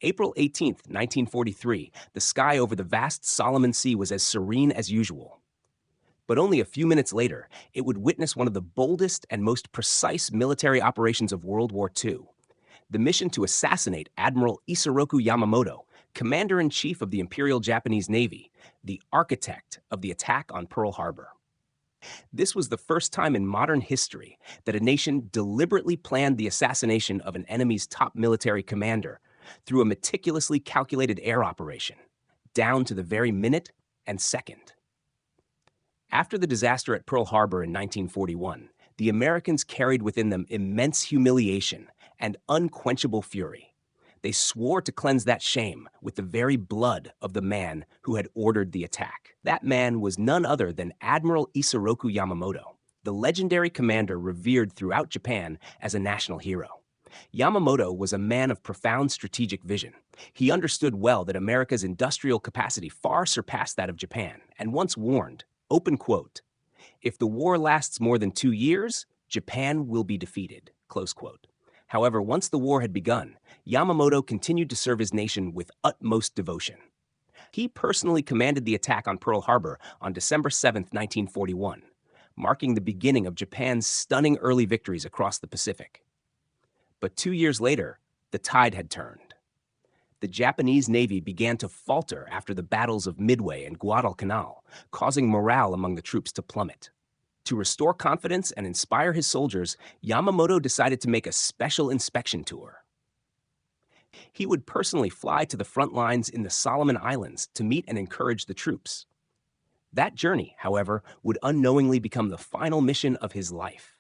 April 18th, 1943, the sky over the vast Solomon Sea was as serene as usual. But only a few minutes later, it would witness one of the boldest and most precise military operations of World War II. The mission to assassinate Admiral Isoroku Yamamoto, Commander-in-Chief of the Imperial Japanese Navy, the architect of the attack on Pearl Harbor. This was the first time in modern history that a nation deliberately planned the assassination of an enemy's top military commander through a meticulously calculated air operation, down to the very minute and second. After the disaster at Pearl Harbor in 1941, the Americans carried within them immense humiliation and unquenchable fury. They swore to cleanse that shame with the very blood of the man who had ordered the attack. That man was none other than Admiral Isoroku Yamamoto, the legendary commander revered throughout Japan as a national hero. Yamamoto was a man of profound strategic vision. He understood well that America's industrial capacity far surpassed that of Japan, and once warned, open quote, "If the war lasts more than 2 years, Japan will be defeated," close quote. However, once the war had begun, Yamamoto continued to serve his nation with utmost devotion. He personally commanded the attack on Pearl Harbor on December 7, 1941, marking the beginning of Japan's stunning early victories across the Pacific. But 2 years later, the tide had turned. The Japanese Navy began to falter after the battles of Midway and Guadalcanal, causing morale among the troops to plummet. To restore confidence and inspire his soldiers, Yamamoto decided to make a special inspection tour. He would personally fly to the front lines in the Solomon Islands to meet and encourage the troops. That journey, however, would unknowingly become the final mission of his life.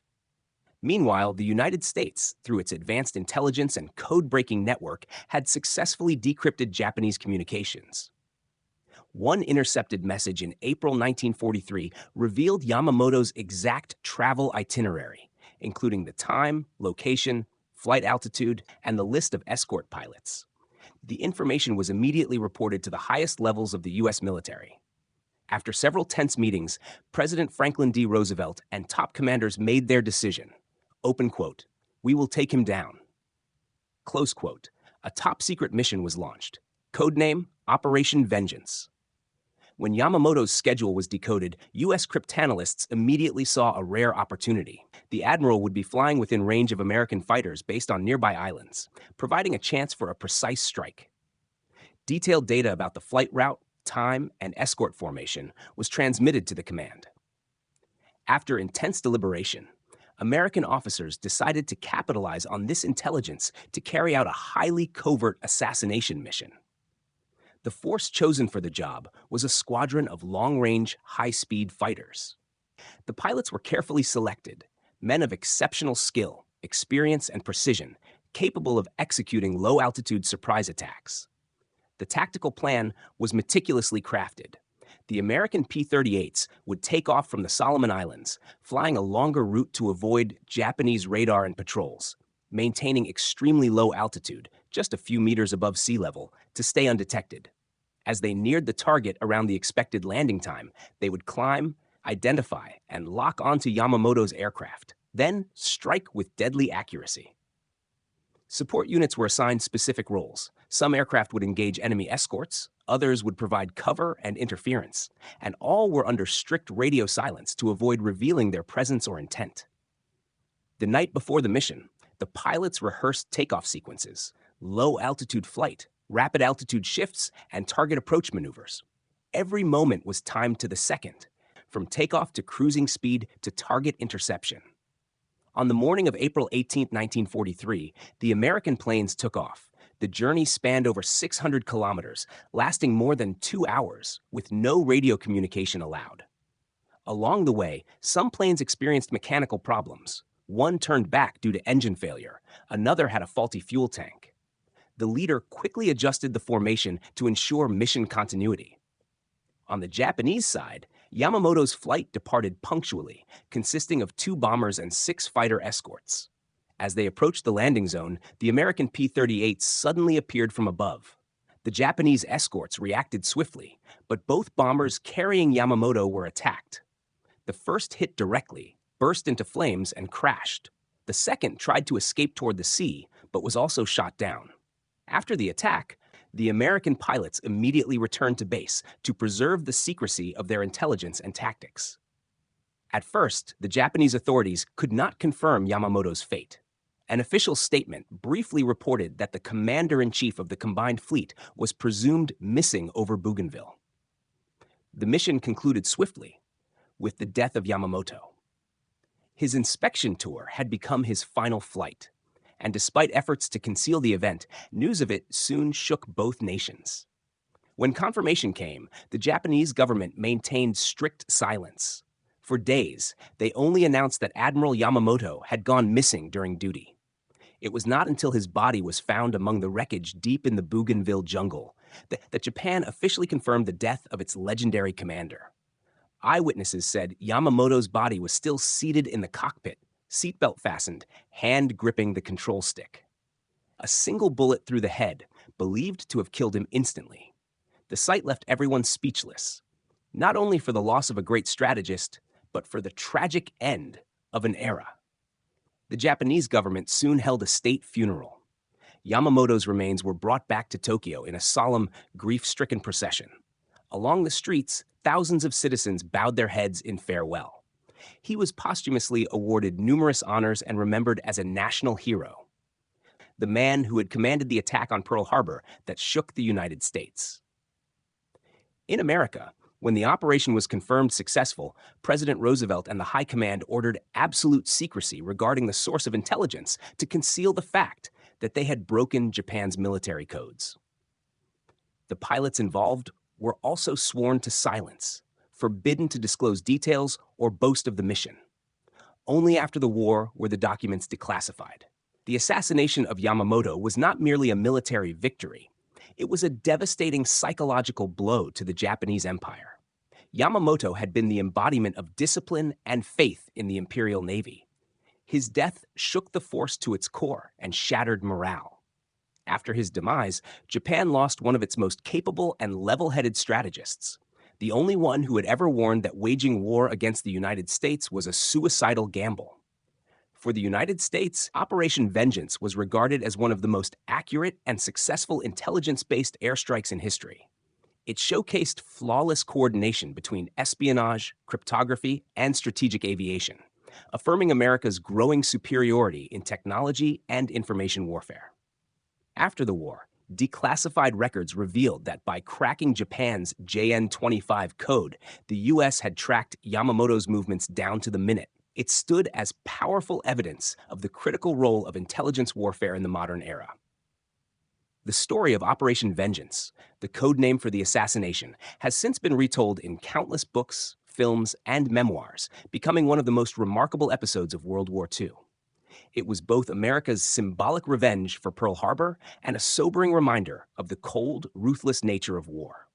Meanwhile, the United States, through its advanced intelligence and code-breaking network, had successfully decrypted Japanese communications. One intercepted message in April 1943 revealed Yamamoto's exact travel itinerary, including the time, location, flight altitude, and the list of escort pilots. The information was immediately reported to the highest levels of the U.S. military. After several tense meetings, President Franklin D. Roosevelt and top commanders made their decision. Open quote, "We will take him down." Close quote. A top-secret mission was launched. Codename Operation Vengeance. When Yamamoto's schedule was decoded, U.S. cryptanalysts immediately saw a rare opportunity. The admiral would be flying within range of American fighters based on nearby islands, providing a chance for a precise strike. Detailed data about the flight route, time, and escort formation was transmitted to the command. After intense deliberation, American officers decided to capitalize on this intelligence to carry out a highly covert assassination mission. The force chosen for the job was a squadron of long-range, high-speed fighters. The pilots were carefully selected, men of exceptional skill, experience, and precision, capable of executing low-altitude surprise attacks. The tactical plan was meticulously crafted. The American P-38s would take off from the Solomon Islands, flying a longer route to avoid Japanese radar and patrols, maintaining extremely low altitude, just a few meters above sea level, to stay undetected. As they neared the target around the expected landing time, they would climb, identify, and lock onto Yamamoto's aircraft, then strike with deadly accuracy. Support units were assigned specific roles. Some aircraft would engage enemy escorts, others would provide cover and interference, and all were under strict radio silence to avoid revealing their presence or intent. The night before the mission, the pilots rehearsed takeoff sequences, low-altitude flight, rapid altitude shifts, and target approach maneuvers. Every moment was timed to the second, from takeoff to cruising speed to target interception. On the morning of April 18, 1943, the American planes took off. The journey spanned over 600 kilometers, lasting more than 2 hours, with no radio communication allowed. Along the way, some planes experienced mechanical problems. One turned back due to engine failure. Another had a faulty fuel tank. The leader quickly adjusted the formation to ensure mission continuity. On the Japanese side, Yamamoto's flight departed punctually, consisting of 2 bombers and 6 fighter escorts. As they approached the landing zone, the American P-38 suddenly appeared from above. The Japanese escorts reacted swiftly, but both bombers carrying Yamamoto were attacked. The first hit directly, burst into flames, and crashed. The second tried to escape toward the sea, but was also shot down. After the attack, the American pilots immediately returned to base to preserve the secrecy of their intelligence and tactics. At first, the Japanese authorities could not confirm Yamamoto's fate. An official statement briefly reported that the commander-in-chief of the combined fleet was presumed missing over Bougainville. The mission concluded swiftly, with the death of Yamamoto. His inspection tour had become his final flight, and despite efforts to conceal the event, news of it soon shook both nations. When confirmation came, the Japanese government maintained strict silence. For days, they only announced that Admiral Yamamoto had gone missing during duty. It was not until his body was found among the wreckage deep in the Bougainville jungle that Japan officially confirmed the death of its legendary commander. Eyewitnesses said Yamamoto's body was still seated in the cockpit, seatbelt fastened, hand gripping the control stick. A single bullet through the head, believed to have killed him instantly. The sight left everyone speechless, not only for the loss of a great strategist, but for the tragic end of an era. The Japanese government soon held a state funeral. Yamamoto's remains were brought back to Tokyo in a solemn, grief-stricken procession. Along the streets, thousands of citizens bowed their heads in farewell. He was posthumously awarded numerous honors and remembered as a national hero, the man who had commanded the attack on Pearl Harbor that shook the United States. In America, when the operation was confirmed successful, President Roosevelt and the High Command ordered absolute secrecy regarding the source of intelligence to conceal the fact that they had broken Japan's military codes. The pilots involved were also sworn to silence, forbidden to disclose details or boast of the mission. Only after the war were the documents declassified. The assassination of Yamamoto was not merely a military victory. It was a devastating psychological blow to the Japanese Empire. Yamamoto had been the embodiment of discipline and faith in the Imperial Navy. His death shook the force to its core and shattered morale. After his demise, Japan lost one of its most capable and level-headed strategists, the only one who had ever warned that waging war against the United States was a suicidal gamble. For the United States, Operation Vengeance was regarded as one of the most accurate and successful intelligence-based airstrikes in history. It showcased flawless coordination between espionage, cryptography, and strategic aviation, affirming America's growing superiority in technology and information warfare. After the war, declassified records revealed that by cracking Japan's JN-25 code, the U.S. had tracked Yamamoto's movements down to the minute. It stood as powerful evidence of the critical role of intelligence warfare in the modern era. The story of Operation Vengeance, the code name for the assassination, has since been retold in countless books, films, and memoirs, becoming one of the most remarkable episodes of World War II. It was both America's symbolic revenge for Pearl Harbor and a sobering reminder of the cold, ruthless nature of war.